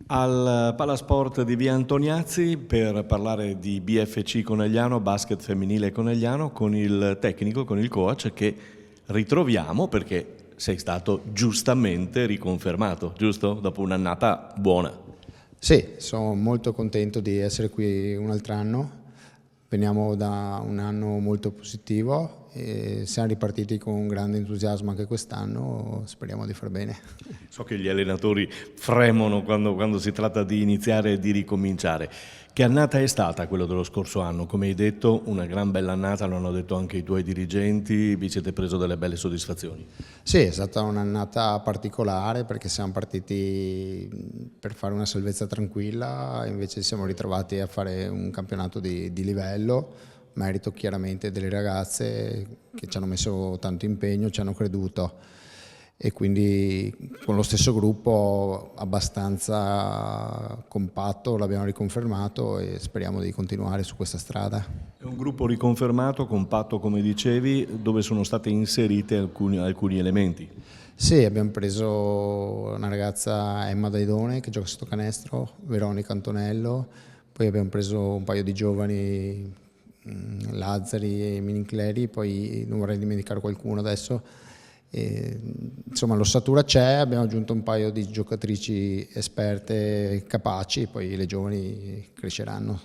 Al Palasport di Via Antoniazzi per parlare di BFC Conegliano, basket femminile Conegliano, con il tecnico, con il coach che ritroviamo perché sei stato giustamente riconfermato, giusto? Dopo un'annata buona. Sì, sono molto contento di essere qui un altro anno. Veniamo da un anno molto positivo e siamo ripartiti con grande entusiasmo anche quest'anno, speriamo di far bene. So che gli allenatori fremono quando si tratta di iniziare e di ricominciare. Che annata è stata quella dello scorso anno? Come hai detto, una gran bella annata, lo hanno detto anche i tuoi dirigenti, vi siete preso delle belle soddisfazioni. Sì, è stata un'annata particolare perché siamo partiti per fare una salvezza tranquilla, invece siamo ritrovati a fare un campionato di livello, merito chiaramente delle ragazze che ci hanno messo tanto impegno, ci hanno creduto. E quindi con lo stesso gruppo abbastanza compatto l'abbiamo riconfermato e speriamo di continuare su questa strada. È un gruppo riconfermato, compatto come dicevi, dove sono state inserite alcuni elementi. Sì, abbiamo preso una ragazza Emma Daidone che gioca sotto canestro, Veronica Antonello, poi abbiamo preso un paio di giovani, Lazzari e Minincleri, poi non vorrei dimenticare qualcuno adesso. Insomma, l'ossatura c'è, abbiamo aggiunto un paio di giocatrici esperte, capaci, poi le giovani cresceranno.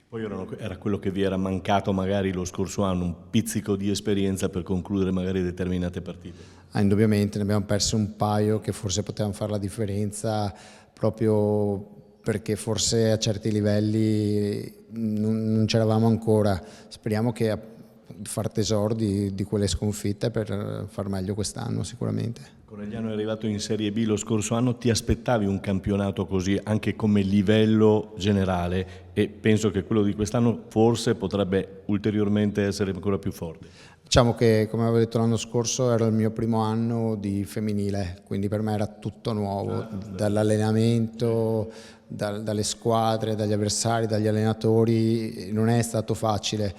Poi era quello che vi era mancato magari lo scorso anno, un pizzico di esperienza per concludere magari determinate partite. Indubbiamente ne abbiamo perso un paio che forse potevano fare la differenza proprio perché forse a certi livelli non c'eravamo ancora. Speriamo che far tesoro di quelle sconfitte per far meglio quest'anno sicuramente. Conegliano è arrivato in Serie B lo scorso anno, ti aspettavi un campionato così anche come livello generale e penso che quello di quest'anno forse potrebbe ulteriormente essere ancora più forte. Diciamo che, come avevo detto l'anno scorso, era il mio primo anno di femminile, quindi per me era tutto nuovo, dall'allenamento, dalle squadre, dagli avversari, dagli allenatori, non è stato facile.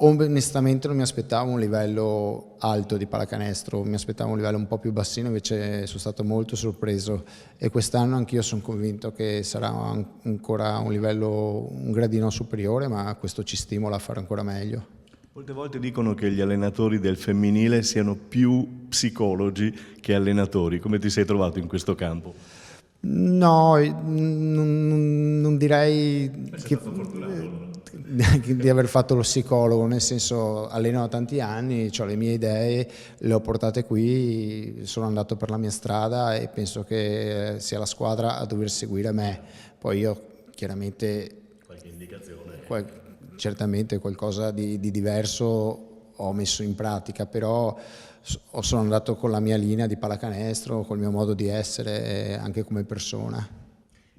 Onestamente non mi aspettavo un livello alto di pallacanestro, mi aspettavo un livello un po' più bassino, invece sono stato molto sorpreso e quest'anno anch'io sono convinto che sarà ancora un livello un gradino superiore, ma questo ci stimola a fare ancora meglio. Molte volte dicono che gli allenatori del femminile siano più psicologi che allenatori, come ti sei trovato in questo campo? No, non direi che di aver fatto lo psicologo, nel senso alleno da tanti anni, ho le mie idee, le ho portate qui, sono andato per la mia strada e penso che sia la squadra a dover seguire me. Poi io chiaramente Qualche indicazione? Certamente qualcosa di diverso ho messo in pratica, però sono andato con la mia linea di pallacanestro, col mio modo di essere anche come persona.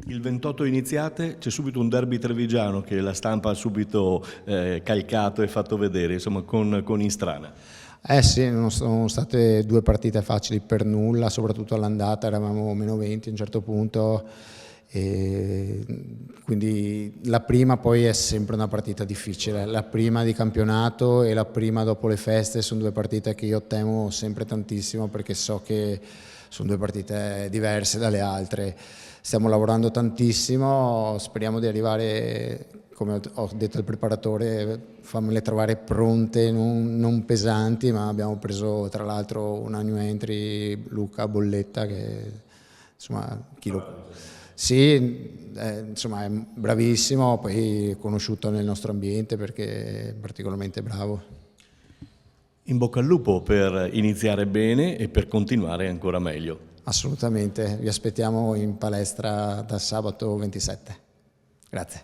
Il 28 iniziate, c'è subito un derby trevigiano che la stampa ha subito calcato e fatto vedere, insomma con Istrana. Sì, non sono state due partite facili per nulla, soprattutto all'andata eravamo meno 20 a un certo punto, e quindi la prima poi è sempre una partita difficile, la prima di campionato e la prima dopo le feste sono due partite che io temo sempre tantissimo perché so che sono due partite diverse dalle altre. Stiamo lavorando tantissimo, speriamo di arrivare, come ho detto al preparatore, fammele trovare pronte, non pesanti, ma abbiamo preso tra l'altro una new entry, Luca Bolletta, che insomma sì, insomma è bravissimo, poi è conosciuto nel nostro ambiente perché è particolarmente bravo. In bocca al lupo per iniziare bene e per continuare ancora meglio. Assolutamente, vi aspettiamo in palestra dal sabato 27. Grazie.